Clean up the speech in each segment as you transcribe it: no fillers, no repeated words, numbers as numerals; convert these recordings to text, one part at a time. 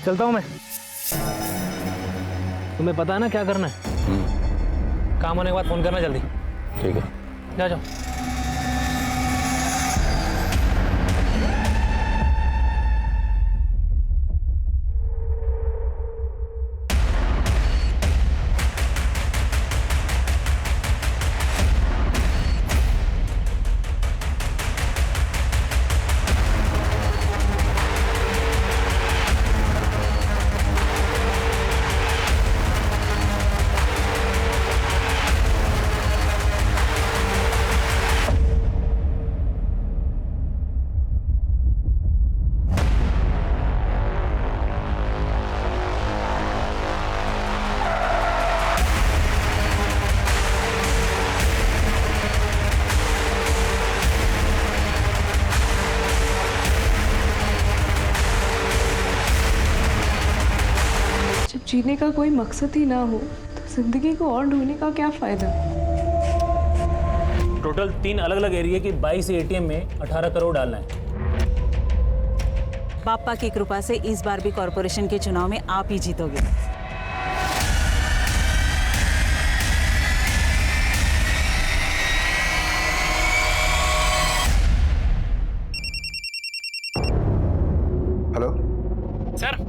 चलता हूँ मैं। तुम्हें पता है ना क्या करना है? काम होने के बाद फोन करना जल्दी। ठीक है, जा जाओ। जीने का कोई मकसद ही ना हो तो जिंदगी को और ढूंढने का क्या फायदा। टोटल 3 अलग अलग एरिया की 22 एटीएम में 18 करोड़ डालना है। पापा की कृपा से इस बार भी कॉरपोरेशन के चुनाव में आप ही जीतोगे। हेलो सर,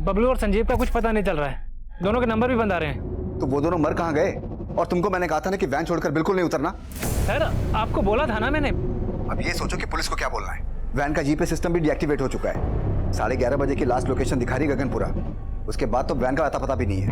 बबलू और संजीव का कुछ पता नहीं चल रहा है। दोनों के नंबर भी बंद आ रहे हैं। तो वो दोनों मर कहाँ गए? और तुमको मैंने कहा था ना कि वैन छोड़कर बिल्कुल नहीं उतरना। सर, आपको बोला था ना मैंने। अब ये सोचो कि पुलिस को क्या बोलना है। वैन का जीपीएस सिस्टम भी डीएक्टिवेट हो चुका है। 11:30 बजे की लास्ट लोकेशन दिखा रही गगनपुरा। उसके बाद तो वैन का अता पता भी नहीं है।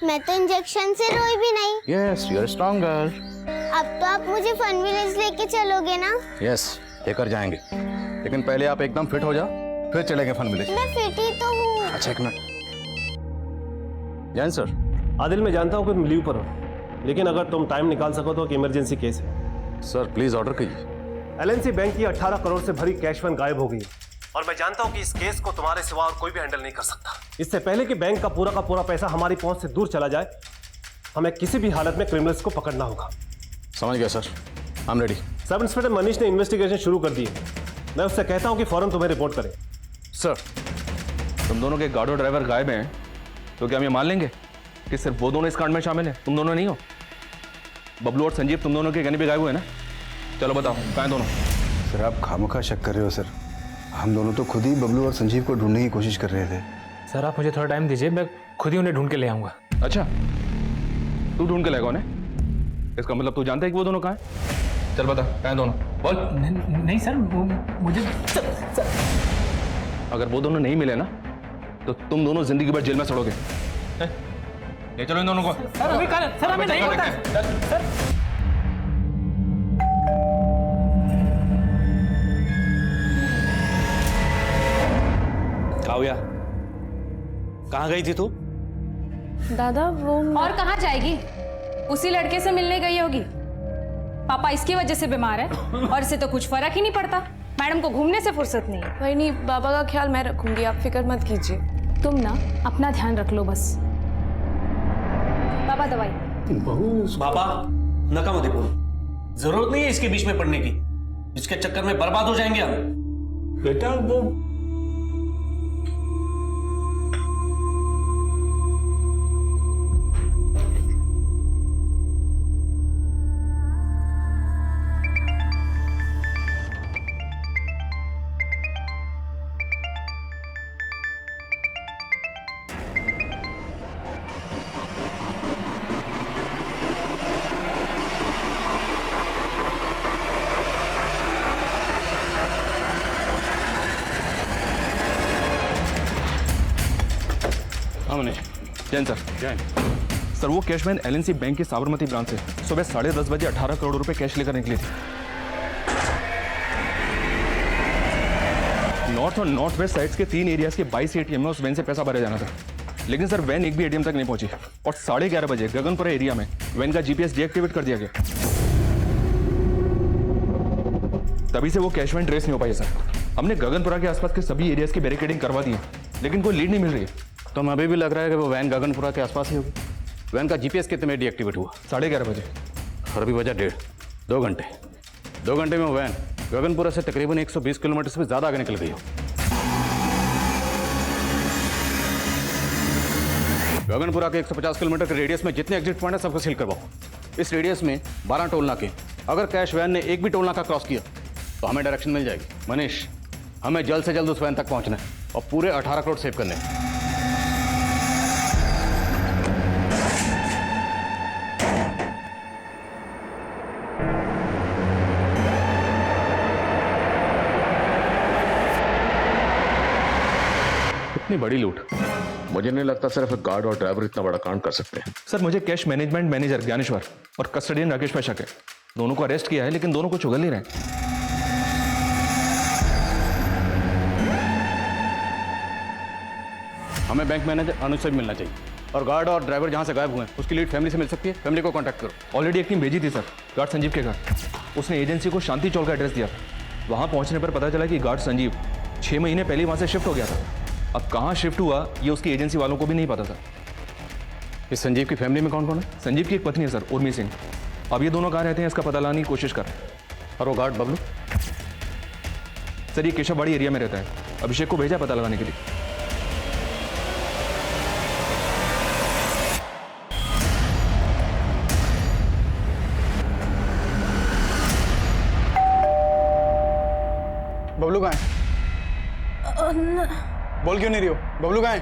मैं तो इंजेक्शन से रोई भी नहीं। Yes you are strong girl. अब तो आप मुझे फन विलेज लेके चलोगे ना? यस, लेकर जाएंगे, लेकिन पहले आप एकदम फिट हो जाओ, फिर चलेंगे फन विलेज। मैं फिट ही तो हूँ। अच्छा, एक मिनट। जैन सर। आदिल, मैं जानता हूँ कि तुम लीव पर हो, लेकिन अगर तुम टाइम निकाल सको तो एक इमरजेंसी केस है। सर प्लीज ऑर्डर कीजिए। एलएनसी बैंक की 18 करोड़ से भरी कैश वैन गायब हो गई है और मैं जानता हूं कि इस केस को तुम्हारे सिवा और कोई भी हैंडल नहीं कर सकता। इससे पहले कि बैंक का पूरा पैसा हमारी पहुंच से दूर चला जाए, हमें किसी भी हालत में क्रिमिनल्स को पकड़ना होगा। समझ गया sir, I am ready. Sub inspector Manish ने इन्वेस्टिगेशन शुरू कर दी है। मैं उससे कहता हूं कि फौरन तुम्हें रिपोर्ट करें। सर, तुम दोनों के गार्ड और ड्राइवर गायब हैं, तो क्या हम ये मान लेंगे कि सिर्फ वो दोनों इस कांड में शामिल हैं, तुम दोनों नहीं हो? बबलू और संजीव तुम दोनों के गहने भी गायब हुए ना? चलो बताओ, कहाँ दोनों? सर, आप खामोखा शक कर रहे हो सर। हम दोनों तो खुद ही बबलू और संजीव को ढूंढने की कोशिश कर रहे थे। सर, आप मुझे थोड़ा टाइम दीजिए, मैं खुद ही उन्हें ढूंढ के ले आऊंगा। अच्छा, तू ढूंढ के लाएगा उन्हें? इसका मतलब तू जानता है कि वो दोनों कहाँ हैं? चल बता, कहाँ दोनों? बोल। नहीं सर, मुझे अगर वो दोनों नहीं मिले ना, तो तुम दोनों जिंदगी भर जेल में सड़ोगे। ले चलो इन दोनों को। सर, हमें नहीं पता है। सर, काव्या, कहाँ गई थी तू? दादा वो और कहाँ जाएगी? उसी लड़के से मिलने गई होगी। पापा इसकी वजह से बीमार है और इसे तो कुछ फर्क ही नहीं पड़ता। मैडम को घूमने से फुर्सत नहीं है। वही नहीं, बाबा का ख्याल मैं रखूंगी, आप फिक्र मत कीजिए। तुम ना अपना ध्यान रख लो बस। पापा दवाई। पापा नकाम देखो, जरूरत नहीं है इसके बीच में पड़ने की। इसके चक्कर में बर्बाद हो जाएंगे हम। बेटा वो जैन सर। जैन सर, वो कैश वैन एलएनसी बैंक की साबरमती ब्रांच से सुबह 10:30 बजे 18 करोड़ रुपए कैश लेकर निकली थी। नॉर्थ और नॉर्थ वेस्ट साइड्स के 3 एरियाज के 22 एटीएम में उस वैन से पैसा भरा जाना था, लेकिन सर वैन एक भी एटीएम तक नहीं पहुंची और 11:30 बजे गगनपुरा एरिया में वैन का जीपीएस डीएक्टिवेट कर दिया गया। तभी से वो कैश वैन ट्रेस नहीं हो पाई सर। हमने गगनपुरा के आसपास के सभी एरियाज की बैरिकेडिंग करवा दी है, लेकिन कोई लीड नहीं मिल रही है। तो हमें अभी भी लग रहा है कि वो वैन गगनपुरा के आसपास ही होगी। वैन का जीपीएस कितने में डीएक्टिवेट हुआ? 11:30 बजे। और अभी बजा 1.5, 2 घंटे। 2 घंटे में वो वैन गगनपुरा से तकरीबन 120 किलोमीटर से भी ज़्यादा आगे निकल गई हो। गगनपुरा के 150 किलोमीटर के रेडियस में जितने एग्जिट पॉइंट है सबको सील करवाओ। इस रेडियस में 12 टोल नाके। अगर कैश वैन ने एक भी टोल नाका क्रॉस किया तो हमें डायरेक्शन मिल जाएगी। मनीष, हमें जल्द से जल्द उस वैन तक पहुंचना है और पूरे 18 करोड़ सेव करने हैं। इतनी बड़ी लूट, मुझे नहीं लगता सिर्फ एक गार्ड और ड्राइवर इतना बड़ा कांड कर सकते हैं। सर मुझे कैश मैनेजमेंट मैनेजर ज्ञानेश्वर और कस्टडियन राकेश पे शक है। दोनों को अरेस्ट किया है लेकिन दोनों कुछ उगल नहीं रहे। हमें बैंक मैनेजर अनुज से भी मिलना चाहिए और गार्ड और ड्राइवर जहां से गायब हुए हैं उसकी लीड फैमिली से मिल सकती है। फैमिली को कांटेक्ट करो। ऑलरेडी एक टीम भेजी थी सर गार्ड संजीव के घर। उसने एजेंसी को शांति चौक का एड्रेस दिया। वहां पहुंचने पर पता चला कि गार्ड संजीव 6 महीने पहले वहां से शिफ्ट हो गया था। अब कहाँ शिफ्ट हुआ ये उसकी एजेंसी वालों को भी नहीं पता था। इस संजीव की फैमिली में कौन कौन है? संजीव की एक पत्नी है सर, उर्मी सिंह। अब ये दोनों कहाँ रहते हैं इसका पता लगाने की कोशिश कर रहे हैं। और वो गार्ड बबलू? सर ये केशवबाड़ी एरिया में रहता है। अभिषेक को भेजा पता लगाने के लिए। बबलू कहाँ है? बोल क्यों नहीं रही हो? बबलू कहाँ है?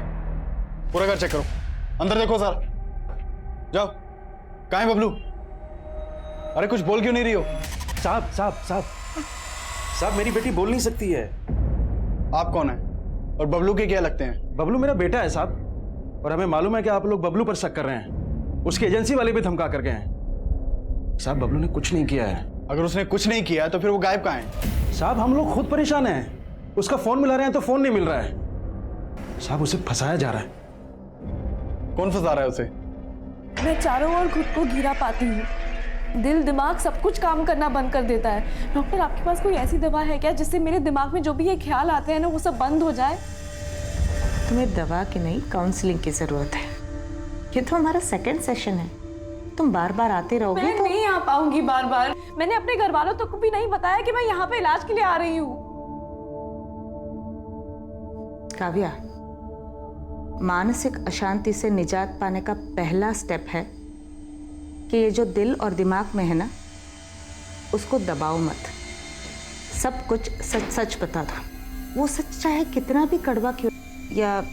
पूरा घर चेक करो, अंदर देखो सर। जाओ, कहाँ है बबलू? अरे कुछ बोल क्यों नहीं रही हो? साहब मेरी बेटी बोल नहीं सकती है। आप कौन है और बबलू के क्या लगते हैं? बबलू मेरा बेटा है साहब, और हमें मालूम है कि आप लोग बबलू पर शक कर रहे हैं। उसकी एजेंसी वाले भी धमका कर गए हैं। साहब बबलू ने कुछ नहीं किया है। अगर उसने कुछ नहीं किया तो फिर वो गायब कहाँ है? साहब हम लोग खुद परेशान हैं। उसका फोन मिला रहे हैं तो फोन नहीं मिल रहा है। साहब उसे फंसाया जा रहा है। कौन फंसा रहा है उसे? मैं चारों ओर खुद को घिरा पाती हूँ। दिल दिमाग सब कुछ काम करना बंद कर देता है। डॉक्टर आपके पास कोई ऐसी दवा है क्या जिससे मेरे दिमाग में जो भी ये ख्याल आते हैं ना वो सब बंद हो जाए? तुम्हें दवा की नहीं काउंसलिंग की जरूरत है। ये तो हमारा सेकंड सेशन है। तुम बार बार आते रहोगे मैं तो नहीं आ पाऊंगी बार बार। मैंने अपने घर वालों तक को भी नहीं बताया कि मैं यहाँ पे इलाज के लिए आ रही हूँ। काव्या, मानसिक अशांति से निजात पाने का पहला स्टेप है कि ये जो दिल और दिमाग में है ना उसको दबाओ मत। सब कुछ सच सच बता दो। वो सच चाहे कितना भी कड़वा क्यों, या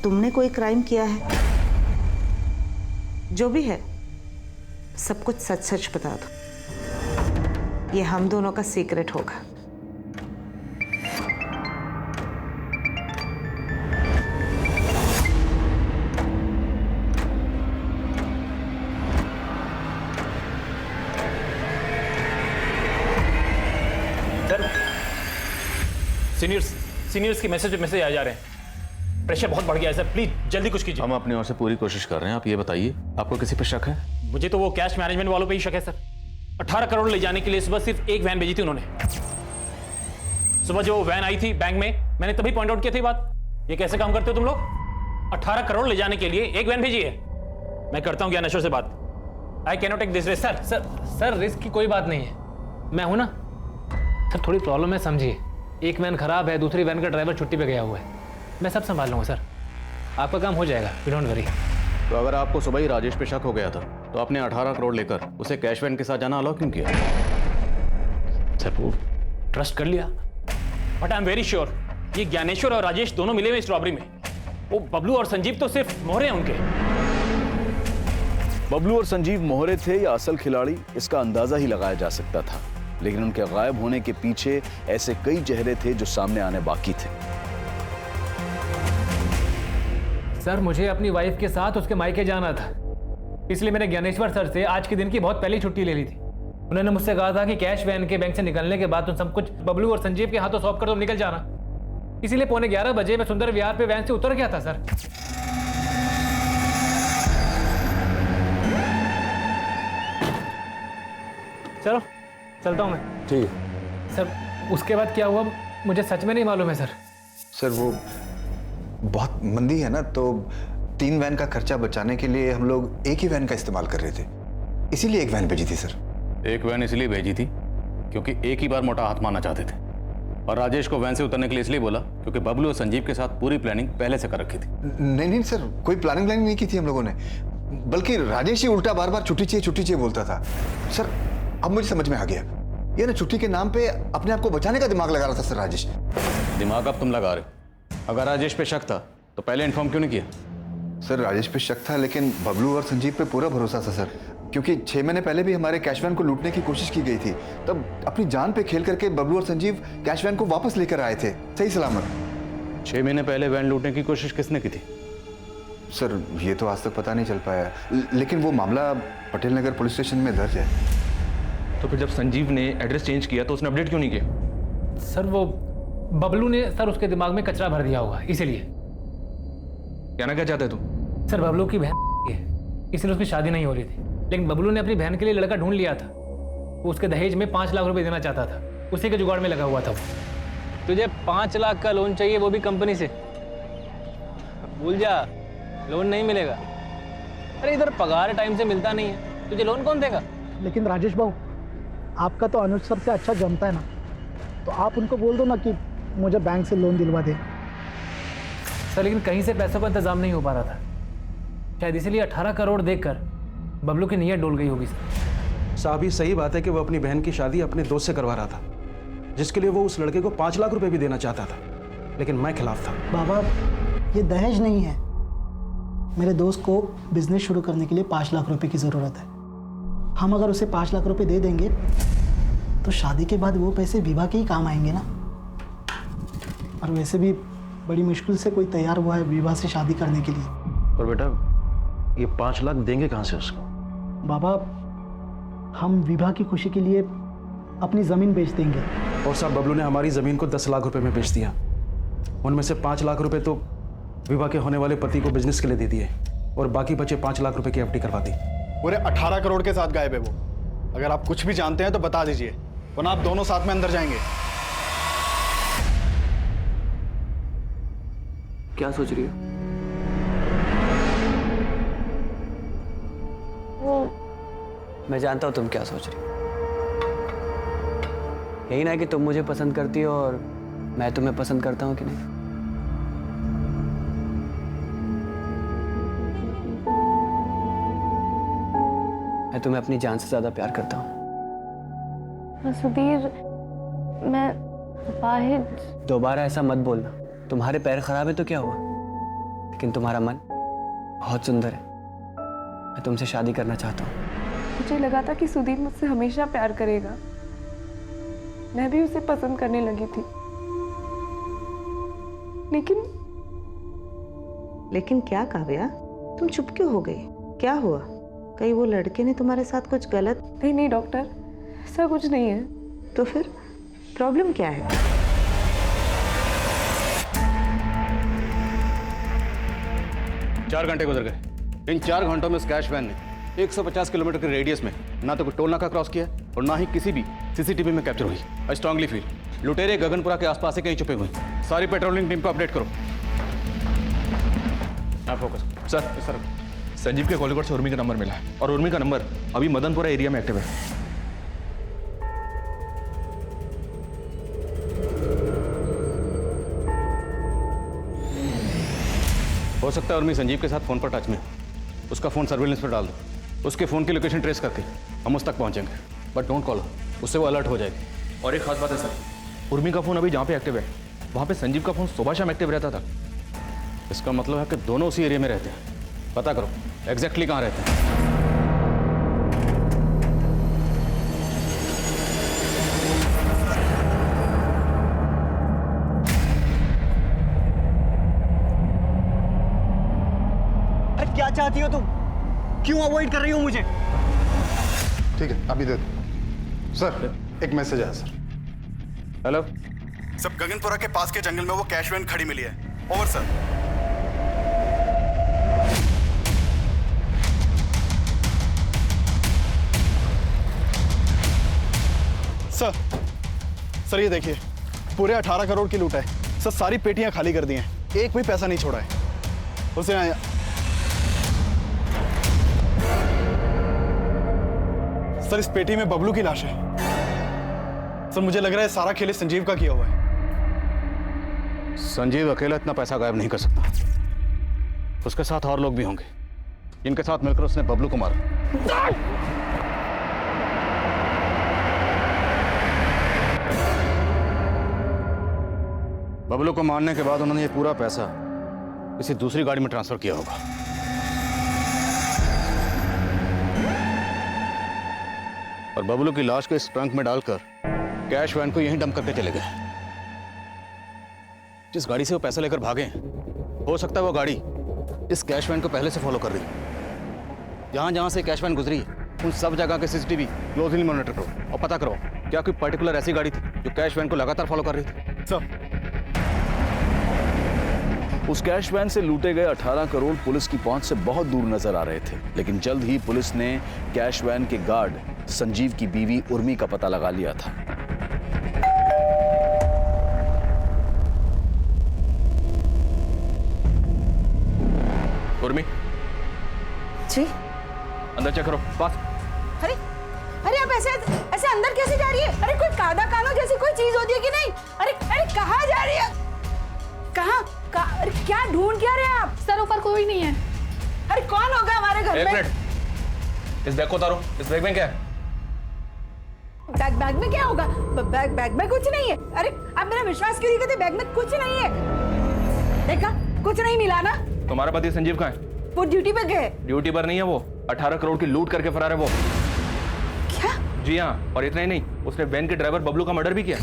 तुमने कोई क्राइम किया है, जो भी है सब कुछ सच सच बता दो। ये हम दोनों का सीक्रेट होगा। सीनियर्स की मैसेज आ जा रहे हैं। प्रेशर बहुत बढ़ गया है सर, प्लीज जल्दी कुछ कीजिए। हम अपनी ओर से पूरी कोशिश कर रहे हैं। आप ये बताइए, आपको किसी पर शक है? मुझे तो वो कैश मैनेजमेंट वालों पे ही शक है सर। 18 करोड़ ले जाने के लिए सुबह सिर्फ एक वैन भेजी थी उन्होंने। सुबह जो वैन आई थी बैंक में, मैंने तभी पॉइंट आउट किया थी बात। ये कैसे काम करते हो तुम लोग? 18 करोड़ ले जाने के लिए एक वैन भेजी है। मैं करता हूँ ज्ञानेश्वर से बात। I can not take this risk. Sir risk की कोई बात नहीं है। मैं हूं ना सर। थोड़ी प्रॉब्लम है, समझिए। एक वैन खराब है, दूसरी वैन का ड्राइवर छुट्टी पे गया हुआ है। मैं सब संभाल लूंगा सर, आपका काम हो जाएगा, यू डोंट वरी। तो अगर आपको सुबह ही राजेश पे शक हो गया था तो आपने 18 करोड़ लेकर उसे कैश वैन के साथ जाना अलाउ क्यों किया? सर वो ट्रस्ट कर लिया, but I am very sure ये ज्ञानेश्वर और राजेश दोनों मिले हुए इस रॉबरी में। वो बबलू और संजीव तो सिर्फ मोहरे हैं उनके। बबलू और संजीव मोहरे थे या असल खिलाड़ी, इसका अंदाजा ही लगाया जा सकता था, लेकिन उनके गायब होने के पीछे ऐसे कई चेहरे थे जो सामने आने बाकी थे। सर मुझे अपनी वाइफ के साथ उसके मायके जाना था, इसलिए मैंने ज्ञानेश्वर सर से आज के दिन की बहुत पहले छुट्टी ले ली थी। उन्होंने मुझसे कहा था कि कैश वैन के बैंक से निकलने के बाद तुम सब कुछ बबलू और संजीव के हाथों सौंप कर तुम निकल जाना। इसीलिए 11:15 बजे मैं सुंदर विहार पे वैन से उतर गया था सर। चलो चलता हूँ मैं। ठीक है सर। उसके बाद क्या हुआ मुझे सच में नहीं मालूम है सर। सर, वो बहुत मंदी है ना, तो 3 वैन का खर्चा बचाने के लिए हम लोग एक ही वैन का इस्तेमाल कर रहे थे, इसीलिए एक वैन भेजी थी सर। एक वैन इसलिए भेजी थी क्योंकि एक ही बार मोटा हाथ मारना चाहते थे, और राजेश को वैन से उतरने के लिए इसलिए बोला क्योंकि बबलू और संजीव के साथ पूरी प्लानिंग पहले से कर रखी थी। नहीं सर, कोई प्लानिंग नहीं की थी हम लोगों ने, बल्कि राजेश ही उल्टा बार बार छुट्टी चाहिए बोलता था। सर अब मुझे समझ में आ गया, ये ना छुट्टी के नाम पे अपने आप को बचाने का दिमाग लगा रहा था सर राजेश। दिमाग अब तुम लगा रहे हो। अगर राजेश पे शक था तो पहले इन्फॉर्म क्यों नहीं किया? सर राजेश पे शक था, लेकिन बबलू और संजीव पे पूरा भरोसा था सर, क्योंकि 6 महीने पहले भी हमारे कैश वैन को लूटने की कोशिश की गई थी, तब अपनी जान पे खेल करके बबलू और संजीव कैश वैन को वापस लेकर आए थे सही सलामत। 6 महीने पहले वैन लूटने की कोशिश किसने की थी? सर ये तो आज तक पता नहीं चल पाया, लेकिन वो मामला पटेल नगर पुलिस स्टेशन में दर्ज है। तो फिर जब संजीव ने एड्रेस चेंज किया तो उसने अपडेट क्यों नहीं किया? सर वो बबलू ने सर उसके दिमाग में कचरा भर दिया होगा, इसीलिए। कहना क्या चाहते तुम? सर बबलू की बहन है, इसलिए उसकी शादी नहीं हो रही थी, लेकिन बबलू ने अपनी बहन के लिए लड़का ढूंढ लिया था। वो उसके दहेज में 5 लाख रुपए देना चाहता था, उसी के जुगाड़ में लगा हुआ था वो। तुझे 5 लाख का लोन चाहिए, वो भी कंपनी से? भूल जा, लोन नहीं मिलेगा। अरे इधर पगार टाइम से मिलता नहीं है, तुझे लोन कौन देगा? लेकिन राजेश बाबू, आपका तो अनुज सर से अच्छा जमता है ना, तो आप उनको बोल दो ना कि मुझे बैंक से लोन दिलवा दे। सर लेकिन कहीं से पैसों का इंतजाम नहीं हो पा रहा था, शायद इसीलिए 18 करोड़ देखकर बबलू की नीयत डोल गई होगी। साहब ये सही बात है कि वो अपनी बहन की शादी अपने दोस्त से करवा रहा था, जिसके लिए वो उस लड़के को 5 लाख रुपए भी देना चाहता था, लेकिन मैं खिलाफ था। बाबा ये दहेज नहीं है, मेरे दोस्त को बिजनेस शुरू करने के लिए 5 लाख रुपए की ज़रूरत है। हम अगर उसे 5 लाख रुपए दे देंगे तो शादी के बाद वो पैसे विवाह के ही काम आएंगे ना, और वैसे भी बड़ी मुश्किल से कोई तैयार हुआ है विवाह से शादी करने के लिए। और बेटा ये 5 लाख देंगे कहाँ से उसको? बाबा हम विवाह की खुशी के लिए अपनी ज़मीन बेच देंगे। और साहब बबलू ने हमारी ज़मीन को 10 लाख रुपए में बेच दिया, उनमें से 5 लाख रुपए तो विवाह के होने वाले पति को बिजनेस के लिए दे दिए, और बाकी बचे 5 लाख रुपए की एफडी करवा दी। पूरे 18 करोड़ के साथ गायब है वो। अगर आप कुछ भी जानते हैं तो बता दीजिए, वरना आप दोनों साथ में अंदर जाएंगे। क्या सोच रही हो? मैं जानता हूं तुम क्या सोच रही हो। यही ना कि तुम मुझे पसंद करती हो और मैं तुम्हें पसंद करता हूं कि नहीं? मैं तुम्हें अपनी जान से ज्यादा प्यार करता हूं। सुधीर, मैं वाहिद। दोबारा ऐसा मत बोलना। तुम्हारे पैर खराब है तो क्या हुआ, लेकिन तुम्हारा मन बहुत सुंदर है। मैं तुमसे शादी करना चाहता हूँ। मुझे लगा था कि सुधीर मुझसे हमेशा प्यार करेगा, मैं भी उसे पसंद करने लगी थी, लेकिन क्या काव्या, तुम चुप क्यों हो गई? क्या हुआ? कहीं वो लड़के ने तुम्हारे साथ कुछ गलत? नहीं डॉक्टर, ऐसा कुछ नहीं है। तो फिर प्रॉब्लम क्या है? 4 घंटे गुजर गए। इन 4 घंटों में इस कैश वैन ने 150 किलोमीटर के रेडियस में ना तो कोई टोल नाका क्रॉस किया और ना ही किसी भी सीसीटीवी में कैप्चर हुई। आई स्ट्रांगली फील लुटेरे गगनपुरा के आसपास से कहीं छुपे हुए। सारी पेट्रोलिंग टीम को अपडेट करो। आप फोकस सर। संजीव के कॉल से उर्मी का नंबर मिला है, और उर्मी का नंबर अभी मदनपुरा एरिया में एक्टिव है। हो सकता है उर्मी संजीव के साथ फोन पर टच में, उसका फोन सर्विलेंस पर डाल दो। उसके फोन की लोकेशन ट्रेस करके हम उस तक पहुंचेंगे, बट डोंट कॉल, उससे वो अलर्ट हो जाएगी। और एक खास बात है सर, उर्मी का फोन अभी जहाँ पे एक्टिव है वहाँ पे संजीव का फोन सुबह शाम एक्टिव रहता था। इसका मतलब है कि दोनों उसी एरिया में रहते हैं। पता करो एग्जैक्टली कहाँ रहते हैं। अरे क्या चाहती हो तुम? क्यों अवॉइड कर रही हो मुझे? ठीक है अभी दे दो। सर एक मैसेज आया सर। हेलो सब गगनपुरा के पास के जंगल में वो कैश वैन खड़ी मिली है। Over sir. सर ये देखिए, पूरे 18 करोड़ की लूट है सर। सारी पेटियां खाली कर दी हैं। एक भी पैसा नहीं छोड़ा है। उसे सर इस पेटी में बबलू की लाश है। सर मुझे लग रहा है सारा खेल संजीव का किया हुआ है। संजीव अकेला इतना पैसा गायब नहीं कर सकता, उसके साथ और लोग भी होंगे। इनके साथ मिलकर उसने बबलू को मारा। बबलू को मारने के बाद उन्होंने ये पूरा पैसा किसी दूसरी गाड़ी में ट्रांसफर किया होगा। और बबलू की लाश को इस ट्रंक में डालकर कैश वैन को यहीं डंप करके चले गए। जिस गाड़ी से वो पैसा लेकर भागे, हो सकता है वो गाड़ी इस कैश वैन को पहले से फॉलो कर रही। जहां जहां से कैश वैन गुजरी उन सब जगह के सीसीटीवी क्लोजली मॉनिटर करो और पता करो क्या कोई पर्टिकुलर ऐसी गाड़ी थी जो कैश वैन को लगातार फॉलो कर रही थी। सर उस कैश वैन से लूटे गए 18 करोड़ पुलिस की पहुंच से बहुत दूर नजर आ रहे थे, लेकिन जल्द ही पुलिस ने कैश वैन के गार्ड संजीव की बीवी उर्मी का पता लगा लिया था। उर्मी जी अंदर चेक करो। पास। अरे अरे आप ऐसे ऐसे अंदर कैसे जा रही है? अरे कोई कादा कानो जैसी कोई चीज होती है कि नहीं? अरे अरे कहाँ जा रही है? कहाँ? अरे क्या ढूंढ क्या रहे हैं आप? सर ऊपर कोई नहीं है। अरे कौन होगा हमारे घर में? इस बैग को उतारो। इस बैग में क्या है? बैग में क्या होगा? बैग में कुछ नहीं है। अरे आप मेरा विश्वास क्यों नहीं करते? बैग में कुछ नहीं है। देखा कुछ नहीं मिला ना? तुम्हारा पति संजीव कहाँ है? वो ड्यूटी पे गए। ड्यूटी पर नहीं है वो, 18 करोड़ की लूट करके फरार है वो। क्या? जी हाँ, और इतना ही नहीं, उसने वैन के ड्राइवर बबलू का मर्डर भी किया।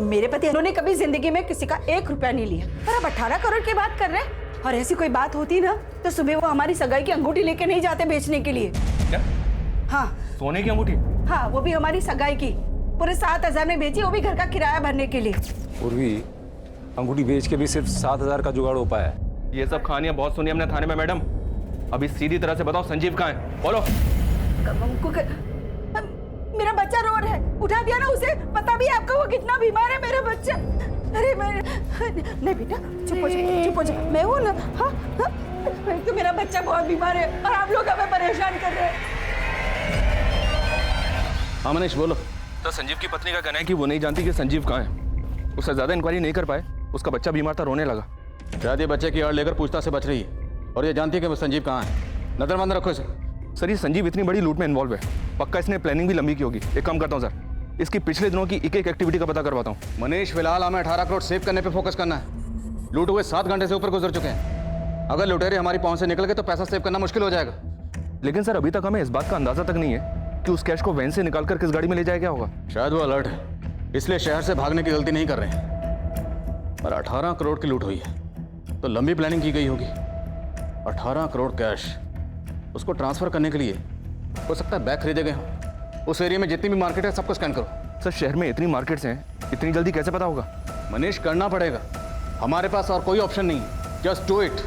मेरे पति उन्होंने कभी जिंदगी में किसी का 1 रुपया नहीं लिया, पर अब 18 करोड़ की बात कर रहे हैं। और ऐसी कोई बात होती ना तो सुबह वो हमारी सगाई की अंगूठी लेके नहीं जाते बेचने के लिए। क्या? हाँ सोने की अंगूठी? हाँ, वो भी हमारी सगाई की। पूरे 7,000 में बेची, वो भी घर का किराया भरने के लिए। उर्वी, अंगूठी बेच के भी सिर्फ 7,000 का जुगाड़ हो पाया है। ये सब कहानियां बहुत सुनी हमने थाने में मैडम। अभी सीधी तरह से बताओ संजीव कहाँ है? बोलो। मेरा बच्चा रो रहा है, उठा दिया ना उसे? पता भी है आपको वो कितना बीमार है मेरा बच्चा? अरे नहीं बेटा चुप हो जा, मैं हूँ ना। हाँ हाँ, तो मेरा बच्चा बहुत बीमार है और आप लोग हमें परेशान कर रहे हैं। हाँ मनीष बोलो। तो संजीव की पत्नी का कहना है कि वो नहीं जानती कि संजीव कहाँ है। उससे ज्यादा इंक्वायरी नहीं कर पाए, उसका बच्चा बीमार था, रोने लगा। शायद ये बच्चे की आड़ लेकर पूछताछ से बच रही है और ये जानती है कि वो संजीव कहाँ है। नजरबंद रखो इसे। सर ये संजीव इतनी बड़ी लूट में इन्वॉल्व है, पक्का इसने प्लानिंग भी लंबी की होगी। एक काम करता हूँ सर, इसकी पिछले दिनों की एक एक्टिविटी का पता करवाता हूँ। मनीष फिलहाल हमें 18 करोड़ सेव करने पे फोकस करना है। लूट हुए 7 घंटे से ऊपर गुजर चुके हैं। अगर लुटेरे हमारी पहुंच से निकल गए तो पैसा सेव करना मुश्किल हो जाएगा। लेकिन सर अभी तक हमें इस बात का अंदाजा तक नहीं है कि उस कैश को वैन से निकालकर किस गाड़ी में ले जाया गया होगा। शायद वो अलर्ट है, इसलिए शहर से भागने की गलती नहीं कर रहे हैं। पर 18 करोड़ की लूट हुई है तो लंबी प्लानिंग की गई होगी। 18 करोड़ कैश उसको ट्रांसफर करने के लिए हो सकता है बैग खरीदे गए हों। उस एरिया में जितनी भी मार्केट है सबको स्कैन करो। सर शहर में इतनी मार्केट्स हैं, इतनी जल्दी कैसे पता होगा? मनीष करना पड़ेगा, हमारे पास और कोई ऑप्शन नहीं है। Just do it.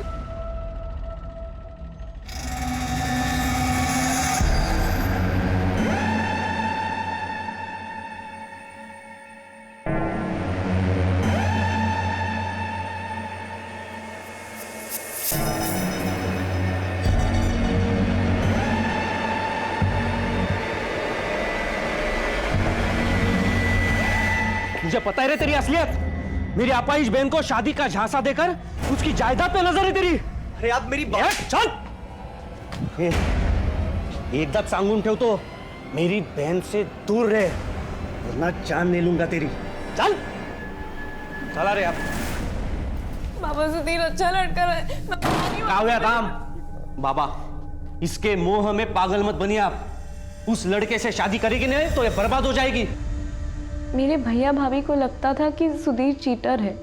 मुझे पता है रे तेरी असलियत। मेरी अपाहिज बहन को शादी का झांसा देकर उसकी जायदाद पे नजर है तेरी। अरे आप मेरी बात चल। एकदा सांगून ठेवतो मेरी बहन से दूर रहे वरना जान ले लूंगा तेरी। चल चला रे आप। बाबा सुधीर अच्छा लड़का है। काव्या काम बाबा, इसके मोह में पागल मत बनिए आप। उस लड़के से शादी करेगी नहीं तो ये बर्बाद हो जाएगी। मेरे भैया भाभी को लगता था कि सुधीर चीटर है,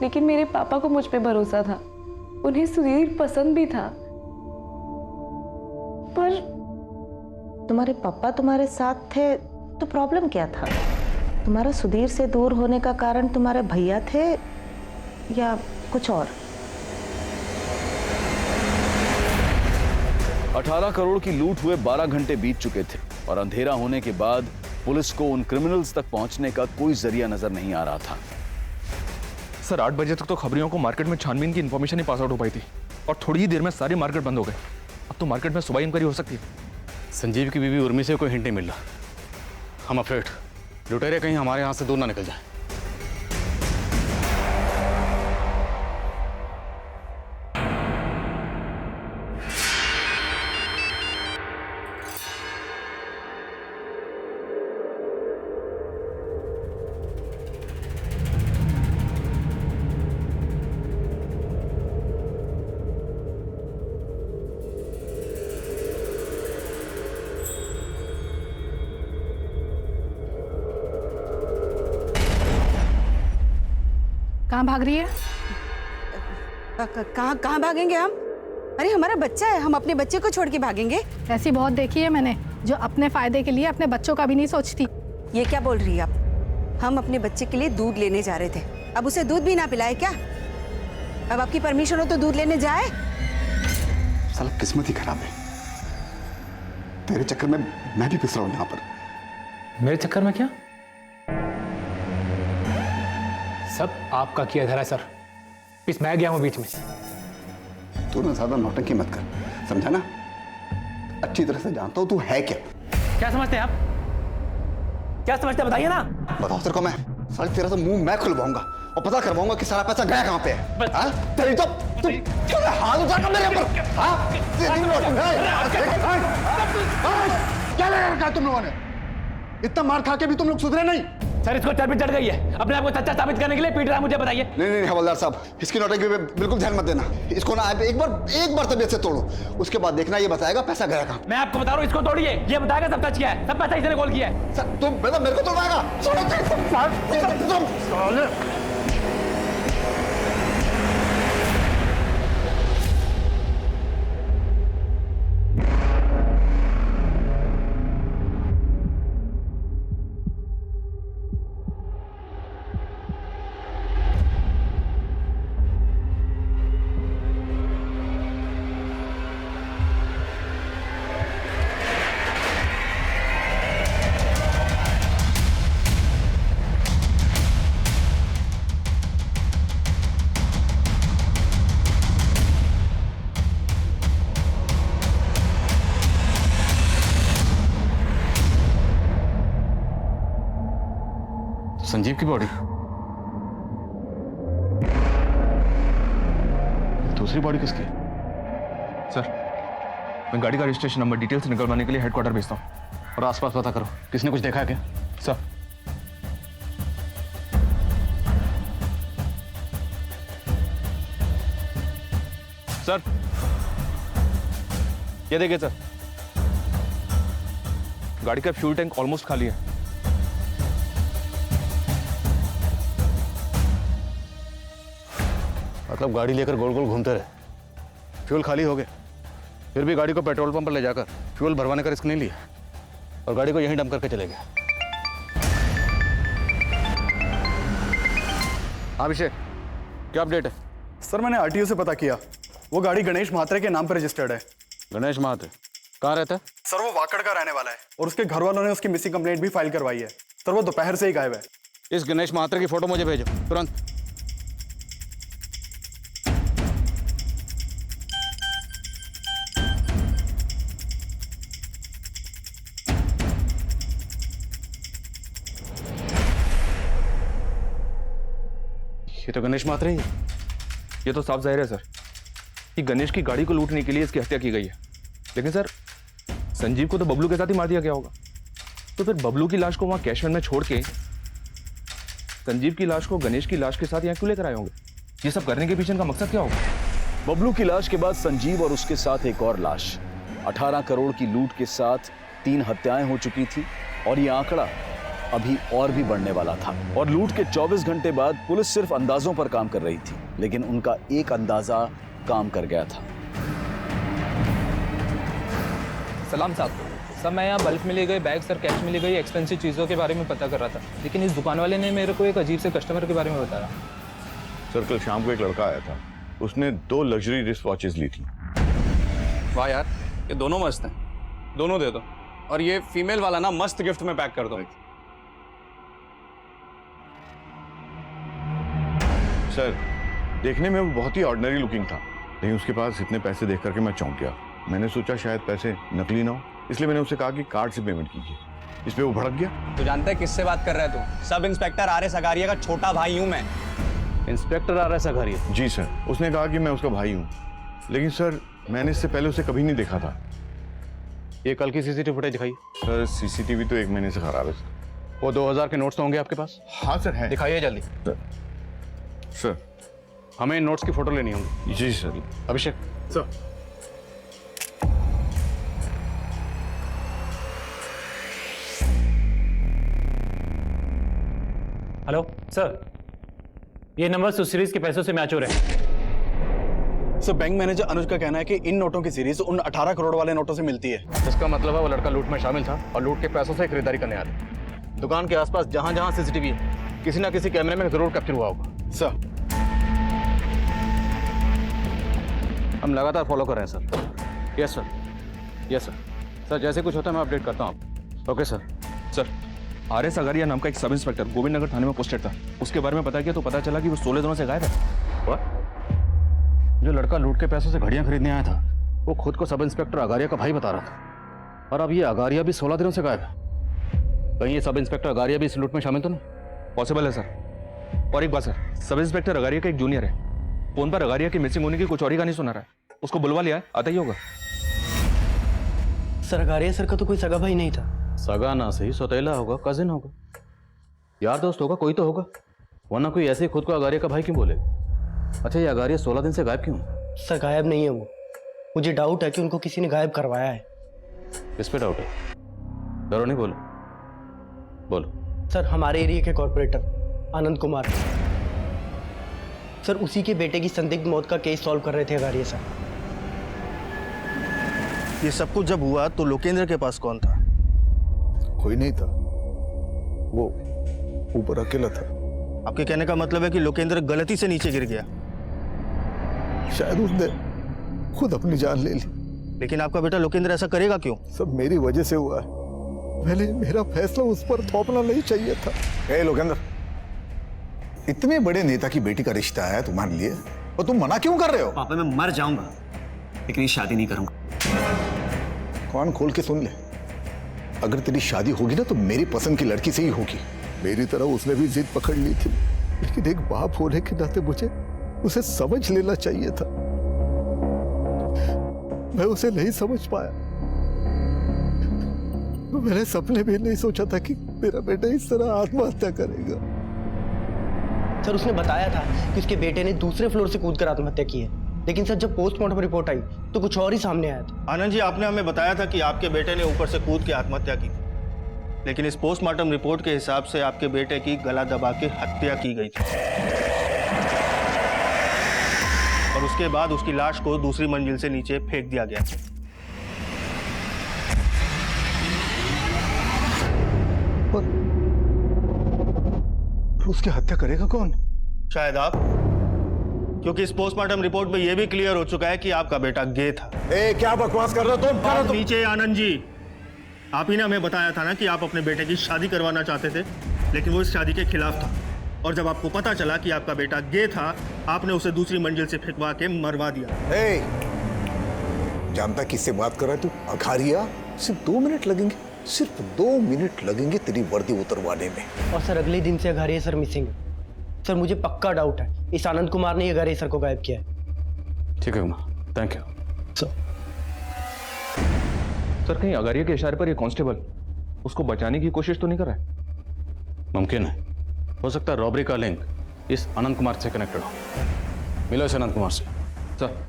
लेकिन मेरे पापा को मुझ पे भरोसा था। उन्हें सुधीर पसंद भी था। पर तुम्हारे पापा तुम्हारे साथ थे तो प्रॉब्लम क्या था? तुम्हारा सुधीर से दूर होने का कारण तुम्हारे भैया थे या कुछ और? 18 करोड़ की लूट हुए 12 घंटे बीत चुके थे और अंधेरा होने के बाद पुलिस को उन क्रिमिनल्स तक पहुंचने का कोई जरिया नजर नहीं आ रहा था। सर 8 बजे तक तो खबरियों को मार्केट में छानबीन की इन्फॉर्मेशन ही पास आउट हो पाई थी और थोड़ी ही देर में सारी मार्केट बंद हो गए। अब तो मार्केट में सुबह इंक्वायरी हो सकती है। संजीव की बीवी उर्मी से कोई हिंट नहीं मिल रहा। हम अफ्रेड लुटेरे कहीं हमारे यहाँ से दूर ना निकल जाए। कहाँ भाग रही है? कहाँ भागेंगे हम? अरे हमारा बच्चा है, हम अपने बच्चे को छोड़ के भागेंगे? ऐसी बहुत देखी है मैंने जो अपने फायदे के लिए अपने बच्चों का भी नहीं सोचती। ये क्या बोल रही है आप? हम अपने बच्चे के लिए दूध लेने जा रहे थे, अब उसे दूध भी ना पिलाए क्या? अब आपकी परमिशन हो तो दूध लेने जाए? साला किस्मत ही खराब है। तेरे चक्कर में मैं भी पिस रहा हूँ यहाँ पर। मेरे चक्कर में क्या? सब आपका किया धरा सर, इस मैं गया हूं बीच में। तू ना ज्यादा नौटंकी मत कर, समझा ना? अच्छी तरह से जानता हूं तू है क्या। क्या समझते हैं आप? क्या समझते हैं बताइए ना। बताओ तेरे को मैं साले तेरा तो मुंह मैं खुलवाऊंगा और पता करवाऊंगा कि सारा पैसा गया कहां पे है। हाँ? तेरी तो तू हाथ उठाकर मेरे ऊपर। हाँ? क्या लगा रखा तुम लोगों ने? इतना मार खा के भी तुम लोग सुधरे नहीं। सर इसको चर्बी चढ़ गई है, अपने आप को सच्चा साबित करने के लिए पीट रहा है मुझे, बताइए। नहीं हवलदार साहब, इसकी नौटंकी पे बिल्कुल ध्यान मत देना। इसको ना एक बार तबीयत से तोड़ो, उसके बाद देखना ये बताएगा पैसा गया कहाँ। मैं आपको बता रहा हूँ, इसको तोड़िए, ये बताएगा सब सच क्या है, सब पैसा इसने गोल किया है। सर तुम बेटा मेरे को तोड़वाएगा? संजीव की बॉडी, दूसरी बॉडी किसकी? सर मैं गाड़ी का रजिस्ट्रेशन नंबर डिटेल से निकलवाने के लिए हेडक्वार्टर भेजता हूँ। और आसपास पता करो, किसने कुछ देखा है क्या? सर सर ये देखिए सर, गाड़ी का फ्यूल टैंक ऑलमोस्ट खाली है। मतलब गाड़ी लेकर गोल गोल घूमते रहे, फ्यूल खाली हो गए, फिर भी गाड़ी को पेट्रोल पंप पर ले जाकर फ्यूल भरवाने का रिस्क नहीं लिया और गाड़ी को यहीं डंप करके चले गए। अभिषेक क्या अपडेट है? सर मैंने आरटीओ से पता किया, वो गाड़ी गणेश महात्रे के नाम पर रजिस्टर्ड है। गणेश महात्रे कहाँ रहता है? सर वो वाकड़ का रहने वाला है और उसके घर वालों ने उसकी मिसिंग कंप्लेंट भी फाइल करवाई है। सर वो दोपहर से ही गायब है। इस गणेश महात्रे की फोटो मुझे भेजो तुरंत। ये तो गणेश महात्रे ही है। ये तो साफ जाहिर है सर कि गणेश की गाड़ी को लूटने के लिए इसकी हत्या की गई है, लेकिन सर संजीव को तो बबलू के साथ ही मार दिया गया होगा। तो फिर बबलू की लाश को वहां कैश वैन में छोड़ के संजीव की लाश को गणेश की लाश के साथ यहाँ क्यों लेकर आए होंगे? ये सब करने के पीछे इनका मकसद क्या होगा? बबलू की लाश के बाद संजीव और उसके साथ एक और लाश। 18 करोड़ की लूट के साथ 3 हत्याएं हो चुकी थी और ये आंकड़ा अभी और भी बढ़ने वाला था। और लूट के 24 घंटे बाद पुलिस सिर्फ अंदाजों पर काम कर रही थी, लेकिन उनका एक अंदाजा काम कर गया था। सलाम साहब, सब मैं यहाँ बल्क में ले गए बैग सर, कैश में ले गई एक्सपेंसिव चीज़ों के बारे में पता कर रहा था, लेकिन इस दुकान वाले ने मेरे को एक अजीब से कस्टमर के बारे में बताया। सर कल शाम को एक लड़का आया था, उसने 2 लग्जरी रिस्ट वॉचेस ली थी। वाह यार, ये दोनों मस्त हैं, दोनों दे दो। और ये फीमेल वाला ना मस्त गिफ्ट में पैक कर दो। सर देखने में वो बहुत ही ऑर्डिनरी लुकिंग था, लेकिन उसके पास इतने पैसे देख करके मैं चौंक गया। मैंने सोचा शायद पैसे नकली ना हो, इसलिए मैंने उससे कहा कि कार्ड से पेमेंट कीजिए। इस पे वो भड़क गया। तू जानता है किससे बात कर रहा है तू? Sub inspector R S Agariya का छोटा भाई हूँ मैं। Inspector R S Agaria? जी सर, उसने कहा कि मैं उसका भाई हूँ, लेकिन सर मैंने इससे पहले उसे कभी नहीं देखा था। ये कल की सीसीटीवी फुटेज दिखाइए। सर सीसीटीवी तो 1 महीने से खराब है सर। वो 2000 के नोट्स तो होंगे आपके पास? हाँ सर है। दिखाइए जल्दी। सर हमें इन नोट्स की फोटो लेनी होगी। जी सर। अभिषेक सर। हेलो सर, ये नंबर सुसीरीज के पैसों से मैच हो रहे हैं। सर बैंक मैनेजर अनुज का कहना है कि इन नोटों की सीरीज उन 18 करोड़ वाले नोटों से मिलती है। इसका मतलब है वो लड़का लूट में शामिल था और लूट के पैसों से खरीदारी करने आया। दुकान के आसपास जहां जहां सीसीटीवी है, किसी ना किसी कैमरे में जरूर कैप्चर हुआ होगा। सर हम लगातार फॉलो कर रहे हैं sir. Yes sir, yes sir. Sir जैसे कुछ होता है मैं अपडेट करता हूँ। Okay sir. Sir RS. Agariya नाम का एक सब इंस्पेक्टर गोविंद नगर थाने में पोस्टेड था। उसके बारे में पता किया तो पता चला कि वो 16 दिनों से गायब है। जो लड़का लूट के पैसों से घड़ियां खरीदने आया था वो खुद को सब इंस्पेक्टर अगारिया का भाई बता रहा था, और अब ये अगारिया भी 16 दिनों से गायब है। कहीं ये सब इंस्पेक्टर अगारिया भी इस लूट में शामिल तो नहीं? पॉसिबल है सर। और एक बात सर, सब इंस्पेक्टर अगारिया का एक जूनियर है। फोन पर अगारिया की मिसिंग होने की कुछ और ही कहानी सुना रहा है। उसको बुलवा लिया है, आता ही होगा। सर अगारिया सर का तो कोई सगा भाई नहीं था। सगा ना सही, सौतेला होगा, कजिन होगा, यार दोस्त होगा, कोई तो होगा, वरना कोई ऐसे ही खुद को अगारिया का भाई क्यों बोलेगा? अच्छा ये अगारिया 16 दिन से गायब क्यों? सर गायब नहीं है वो, मुझे डाउट है कि उनको किसी ने गायब करवाया है। किस पे डाउट है? डरो नहीं, बोलो बोलो। सर हमारे एरिया के कॉर्पोरेटर आनंद कुमार सर, उसी के बेटे की संदिग्ध मौत का केस सॉल्व कर रहे थे अगारिया सर। ये सब कुछ जब हुआ तो लोकेंद्र के पास कौन था? कोई नहीं था, वो ऊपर अकेला था। आपके कहने का मतलब है कि लोकेंद्र गलती से नीचे गिर गया? शायद उसने खुद अपनी जान ले ली। लेकिन आपका बेटा लोकेंद्र ऐसा करेगा क्यों? सब मेरी वजह से हुआ है। पहले मेरा फैसला उस पर थोपना नहीं चाहिए था। ए लोकेंद्र, इतने बड़े नेता की बेटी का रिश्ता है तुम्हारे लिए, और तुम मना क्यों कर रहे हो? पापा मैं मर जाऊंगा लेकिन ये शादी नहीं करूंगा। कान खोल के सुन ले, अगर तेरी शादी होगी ना तो मेरी पसंद की लड़की से ही होगी। मेरी तरह उसने भी जिद पकड़ ली थी, लेकिन एक बाप होने के नाते मुझे उसे समझ लेना चाहिए था। मैं उसे नहीं समझ पाया। मैंने सपने भी नहीं सोचा था कि मेरा बेटा इस तरह आत्महत्या करेगा। सर उसने बताया था कि उसके बेटे ने दूसरे फ्लोर से कूदकर आत्महत्या की है, लेकिन सर जब पोस्टमार्टम रिपोर्ट आई तो कुछ और ही सामने आया था। आनंद जी, आपने हमें बताया था कि आपके बेटे ने ऊपर से कूद के आत्महत्या की, लेकिन इस पोस्टमार्टम रिपोर्ट के हिसाब से आपके बेटे की गला दबा के हत्या की गई थी, और उसके बाद उसकी लाश को दूसरी मंजिल से नीचे फेंक दिया गया। उसकी हत्या करेगा कौन? शायद आप, क्योंकि इस पोस्टमार्टम रिपोर्ट में यह भी क्लियर हो चुका है कि आपका बेटा गे था। क्या बकवास कर रहे हो तुम? नीचे आनंद जी, आप ही ने हमें बताया था ना कि आप अपने बेटे की शादी करवाना चाहते थे, लेकिन वो इस शादी के खिलाफ था, और जब आपको पता चला कि आपका बेटा गे था, आपने उसे दूसरी मंजिल से फेंकवा के मरवा दिया। जानता किससे बात कर रहा है तू? अगारिया? सिर्फ 2 मिनट लगेंगे, सिर्फ 2 मिनट लगेंगे तेरी वर्दी उतरवाने में। और सर अगले दिन से अगारिया सर मिसिंग है। सर मुझे पक्का डाउट है इस आनंद कुमार ने अगारिया सर को गायब किया है। ठीक है कुमार, थैंक यू सर कहीं अगारिया के इशारे पर ये कांस्टेबल उसको बचाने की कोशिश तो नहीं कर रहा है? मुमकिन है, हो सकता है रॉबरी का लिंक इस आनंद कुमार से कनेक्टेड हो। मिलो इस आनंद कुमार से। Sir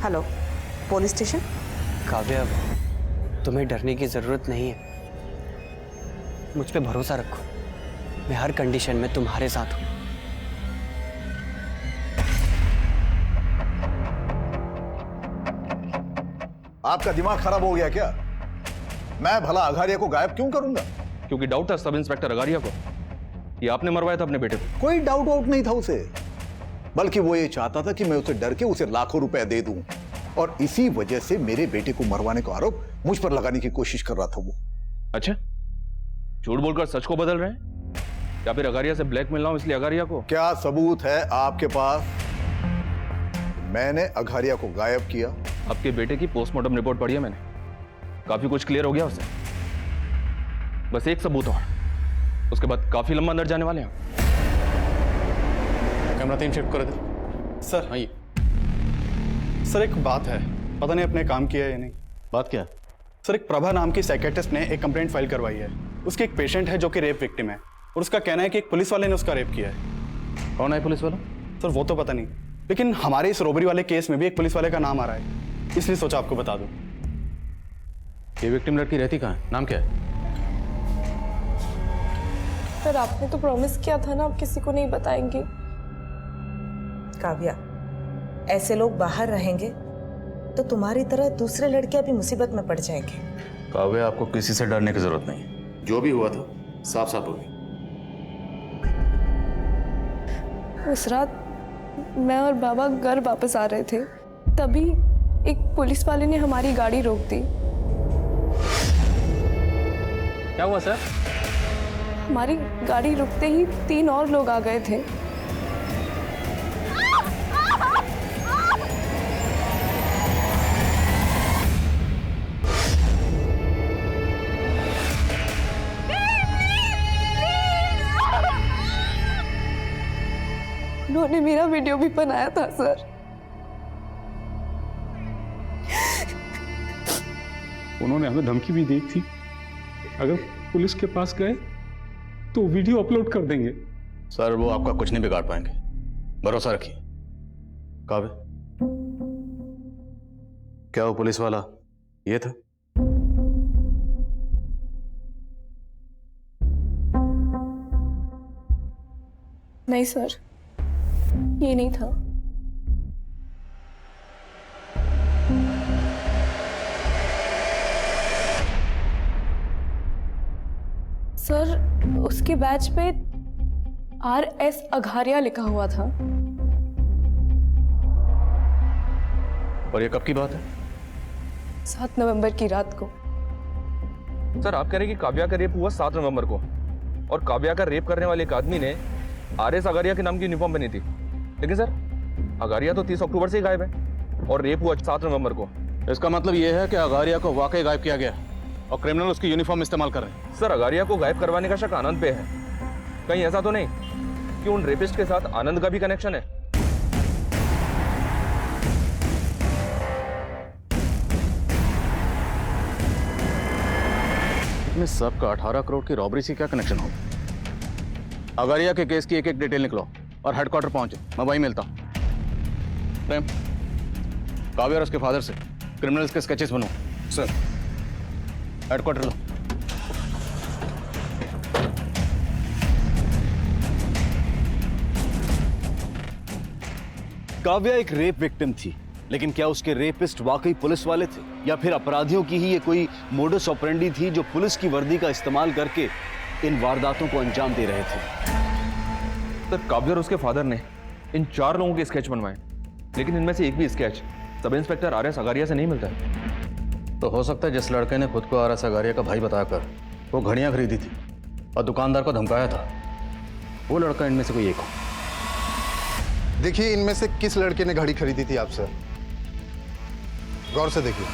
hello, police station. Kavya, तुम्हें डरने की जरूरत नहीं है, मुझ पे भरोसा रखो, मैं हर कंडीशन में तुम्हारे साथ हूं। आपका दिमाग खराब हो गया क्या? मैं भला अगारिया को गायब क्यों करूंगा? क्योंकि डाउट था सब इंस्पेक्टर अगारिया को कि आपने मरवाया था अपने बेटे को। कोई डाउट वाउट नहीं था उसे, बल्कि वो ये चाहता था कि मैं उसे डर के उसे लाखों रुपए दे दूं, और इसी वजह से मेरे बेटे को मरवाने का आरोप मुझ पर लगाने की कोशिश कर रहा था वो। अच्छा, झूठ बोलकर सच को बदल रहे हैं, या फिर अगारिया से ब्लैकमेल ना हो इसलिए अगारिया को? क्या सबूत है आपके पास? मैंने अघारिया को गायब किया। आपके बेटे की पोस्टमार्टम रिपोर्ट पढ़ी है मैंने, काफी कुछ क्लियर हो गया उससे। बस एक सबूत और, उसके बाद काफी लंबा अंदर जाने वाले हैं। कैमरा 3 शिफ्ट कर दे सर। आइए सर, एक बात है, पता नहीं आपने काम किया है या नहीं। बात क्या? सर, एक प्रभा नाम की साइकेट्रिस्ट ने एक कंप्लेंट फाइल करवाई है। उसकी एक पेशेंट है जो कि रेप विक्टिम है, और उसका कहना है कि एक पुलिस वाले ने उसका रेप किया है। कौन है पुलिस वाला? सर वो तो पता नहीं, लेकिन हमारे इस रोबरी वाले केस में भी एक पुलिस वाले का नाम आ रहा है, इसलिए सोचा आपको बता दूं। ये विक्टिम लड़की रहती कहाँ है? नाम क्या है? सर आपने तो प्रॉमिस किया था ना, आप किसी को नहीं बताएंगे। काव्या, ऐसे लोग बाहर रहेंगे तो तुम्हारी तरह दूसरे लड़कियां भी मुसीबत में पड़ जाएंगे। काव्या, आपको किसी से डरने की जरूरत नहीं, जो भी हुआ था साफ साफ हो गई। उस रात मैं और बाबा घर वापस आ रहे थे, तभी एक पुलिस वाले ने हमारी गाड़ी रोक दी। क्या हुआ सर? हमारी गाड़ी रुकते ही 3 और लोग आ गए थे। उन्होंने मेरा वीडियो भी बनाया था सर। उन्होंने हमें धमकी भी दी थी, अगर पुलिस के पास गए तो वीडियो अपलोड कर देंगे। सर, वो आपका कुछ नहीं बिगाड़ पाएंगे, भरोसा रखिए। काव्य, क्या वो पुलिस वाला ये था? नहीं सर, ये नहीं था। सर, उसके बैच पे RS अघारिया लिखा हुआ था। और ये कब की बात है? 7 नवंबर की रात को। सर, आप कह रहे हैं कि काव्या का रेप हुआ 7 नवंबर को, और काव्या का रेप करने वाले एक आदमी ने RS अगारिया के नाम की यूनिफॉर्म पहनी थी। लेकिन सर, अगारिया तो 30 अक्टूबर से ही गायब है और रेप हुआ 7 नवंबर को। इसका मतलब यह है कि अगारिया को वाकई गायब किया गया और क्रिमिनल उसकी यूनिफॉर्म इस्तेमाल कर रहे हैं। सर, अगारिया को गायब करवाने का शक आनंद पे है। कहीं ऐसा तो नहीं कि उन रेपिस्ट के साथ आनंद का भी कनेक्शन है? इसमें सबका 18 करोड़ की रॉबरी से क्या कनेक्शन होगा? अगारिया के केस की एक एक डिटेल निकलो और हेडक्वार्टर पहुंचे, मैं वहीं मिलता हूं। प्रेम, काव्या और उसके फादर से क्रिमिनल्स के स्केचेस बनो। सर, हेडक्वार्टर लो। काव्या एक रेप विक्टिम थी, लेकिन क्या उसके रेपिस्ट वाकई पुलिस वाले थे, या फिर अपराधियों की ही ये कोई मोडस ऑपरेंडी थी जो पुलिस की वर्दी का इस्तेमाल करके इन वारदातों को अंजाम दे रहे थे? सर, काव्या और उसके फादर ने इन 4 लोगों के स्केच बनवाए, लेकिन इनमें से एक भी sketch sub inspector RS Agariya से नहीं मिलता है। तो हो सकता है जिस लड़के ने खुद को RS अगारिया का भाई बताकर वो घड़ियां खरीदी थी और दुकानदार को धमकाया था, वो लड़का इनमें से कोई एक हो। देखिए, इनमें से किस लड़के ने घड़ी खरीदी थी आपसे, गौर से देखिए।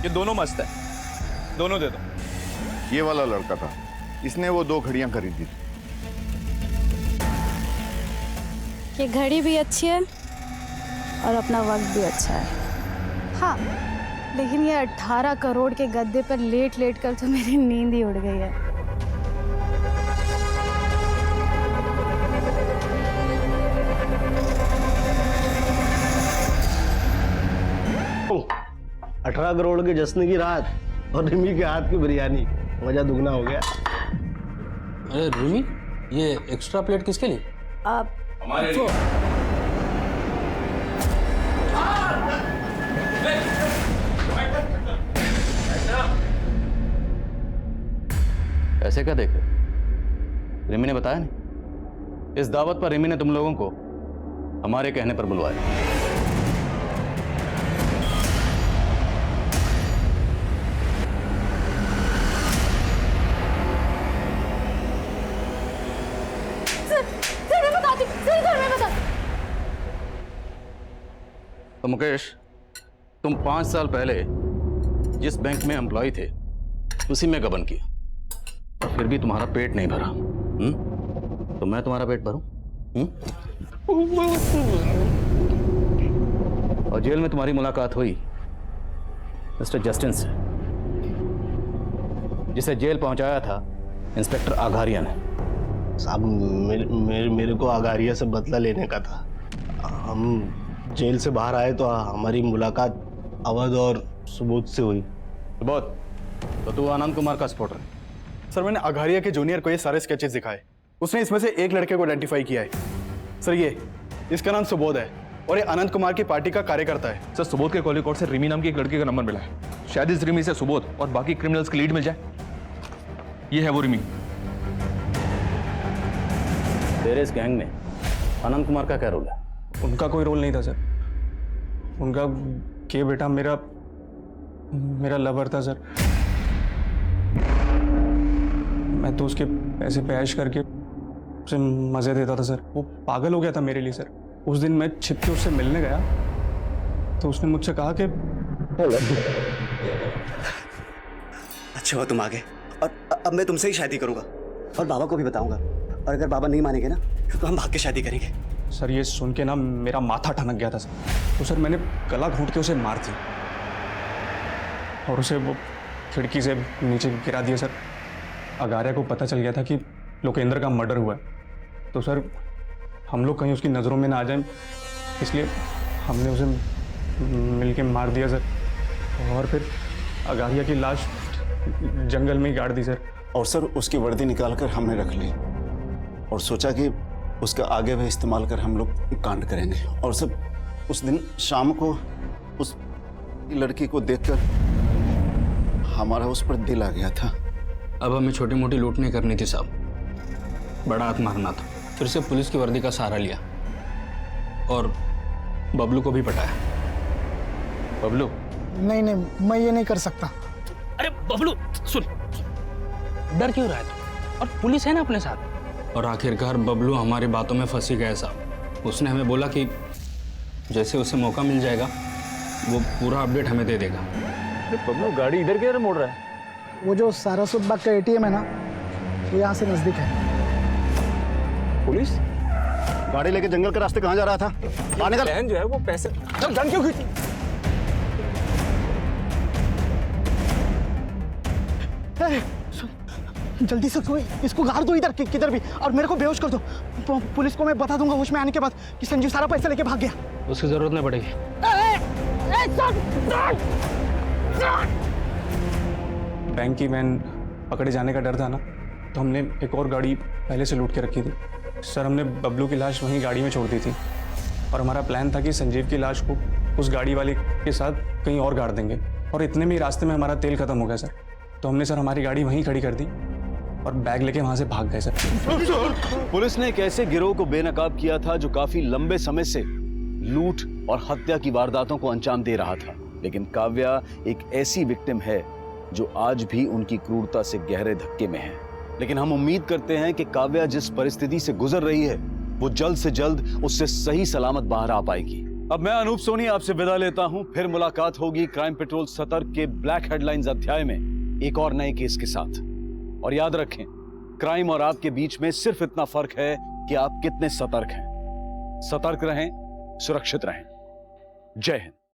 ये दोनों मस्त है, दोनों दे दो। ये वाला लड़का था, इसने वो 2 घड़ियां खरीदी थी। ये घड़ी भी अच्छी है और अपना वक्त भी अच्छा है। हाँ, लेकिन ये 18 करोड़ के गद्दे पर लेट लेट कर तो मेरी नींद ही उड़ गई है। ओह, 18 करोड़ के जश्न की रात और रिमी के हाथ की बिरयानी, मजा दुगना हो गया। अरे रिमी, ये एक्स्ट्रा प्लेट किसके लिए? आप हमारे लिए। ऐसे क्या देख रहे? रिमी ने बताया नहीं? इस दावत पर रिमी ने तुम लोगों को हमारे कहने पर बुलवाया। तो मुकेश, तुम 5 साल पहले जिस बैंक में एम्प्लॉय थे उसी में गबन किया, फिर भी तुम्हारा पेट नहीं भरा। तो मैं तुम्हारा पेट भरूं? और जेल में तुम्हारी मुलाकात हुई मिस्टर जस्टिन से, जिसे जेल पहुंचाया था इंस्पेक्टर आघारिया ने। साहब मेरे को आगारिया से बदला लेने का था। हम जेल से बाहर आए तो हमारी मुलाकात अवध और सुबोध से हुई। सुबोध, तो तू आनंद कुमार का सपोर्टर है? सर मैंने अघारिया के जूनियर को ये सारे स्केचेस दिखाए, उसने इसमें से एक लड़के को आइडेंटिफाई किया है। सर ये इसका नाम सुबोध है और ये अनंत कुमार की पार्टी का कार्यकर्ता है। सर सुबोध के कॉल से रिमी नाम की एक लड़की का नंबर मिला है, शायद इस रिमी से सुबोध और बाकी क्रिमिनल्स की लीड मिल जाए। ये है वो रिमी। तेरे इस गैंग में अनंत कुमार का क्या रोल है? उनका कोई रोल नहीं था सर, उनका के बेटा मेरा लवर था सर। मैं तो उसके पैसे पे ऐश करके उसे मजे देता था सर। वो पागल हो गया था मेरे लिए सर। उस दिन मैं छिप के उससे मिलने गया तो उसने मुझसे कहा कि अच्छा हुआ तुम आ गए, और अब मैं तुमसे ही शादी करूंगा और बाबा को भी बताऊंगा, और अगर बाबा नहीं मानेंगे ना तो हम भाग के शादी करेंगे। सर ये सुन के ना मेरा माथा ठनक गया था सर। तो सर मैंने गला घोंट के उसे मार दी और उसे वो खिड़की से नीचे गिरा दिया सर। अगारिया को पता चल गया था कि लोकेंद्र का मर्डर हुआ है, तो सर हम लोग कहीं उसकी नज़रों में ना आ जाएं, इसलिए हमने उसे मिलके मार दिया सर। और फिर अगारिया की लाश जंगल में ही गाड़ दी सर। और सर उसकी वर्दी निकाल कर हमने रख ली और सोचा कि उसका आगे भी इस्तेमाल कर हम लोग कांड करेंगे। और सर उस दिन शाम को उस लड़की को देखकर हमारा उस पर दिल आ गया था। अब हमें छोटी मोटी लूट नहीं करनी थी साहब, बड़ा हाथ मारना था। फिर से पुलिस की वर्दी का सहारा लिया और बबलू को भी पटाया। बबलू? नहीं नहीं, मैं ये नहीं कर सकता। अरे बबलू सुन, डर क्यों रहा है तू? और पुलिस है ना अपने साथ। और आखिरकार बबलू हमारी बातों में फंसी गया साहब। उसने हमें बोला कि जैसे उसे मौका मिल जाएगा वो पूरा अपडेट हमें दे देगा। अरे बबलू गाड़ी इधर किधर मोड़ रहा है? वो जो सारासुद बाग का एटीएम है ना, वो यहाँ से नजदीक है। पुलिस गाड़ी लेके जंगल के रास्ते कहाँ जा रहा था? आने का बहन जो है वो पैसे गन क्यों खींची? जल्दी से कोई इसको गाड़ दो इधर किधर भी, और मेरे को बेहोश कर दो। पुलिस को मैं बता दूंगा होश में आने के बाद कि संजीव सारा पैसा लेके भाग गया। उसकी जरूरत नहीं पड़ेगी। बैंक की वैन पकड़े जाने का डर था ना, तो हमने एक और गाड़ी पहले से लूट के रखी थी सर। हमने बबलू की लाश वहीं गाड़ी में छोड़ दी थी और हमारा प्लान था कि संजीव की लाश को उस गाड़ी वाले के साथ कहीं और गाड़ देंगे। और इतने में रास्ते में हमारा तेल खत्म हो गया सर, तो हमने सर हमारी गाड़ी वहीं खड़ी कर दी और बैग लेके वहां से भाग गए सर। पुलिस ने एक ऐसे गिरोह को बेनकाब किया था जो काफी लंबे समय से लूट और हत्या की वारदातों को अंजाम दे रहा था। लेकिन काव्या एक ऐसी विक्टिम है जो आज भी उनकी क्रूरता से गहरे धक्के में है। लेकिन हम उम्मीद करते हैं कि काव्या जिस परिस्थिति से गुजर रही है वो जल्द से जल्द उससे सही सलामत बाहर आ पाएगी। अब मैं अनूप सोनी आपसे विदा लेता हूं। फिर मुलाकात होगी क्राइम पेट्रोल सतर्क के ब्लैक हेडलाइंस अध्याय में एक और नए केस के साथ। और याद रखें, क्राइम और आपके बीच में सिर्फ इतना फर्क है कि आप कितने सतर्क हैं। सतर्क रहें, सुरक्षित रहें। जय हिंद।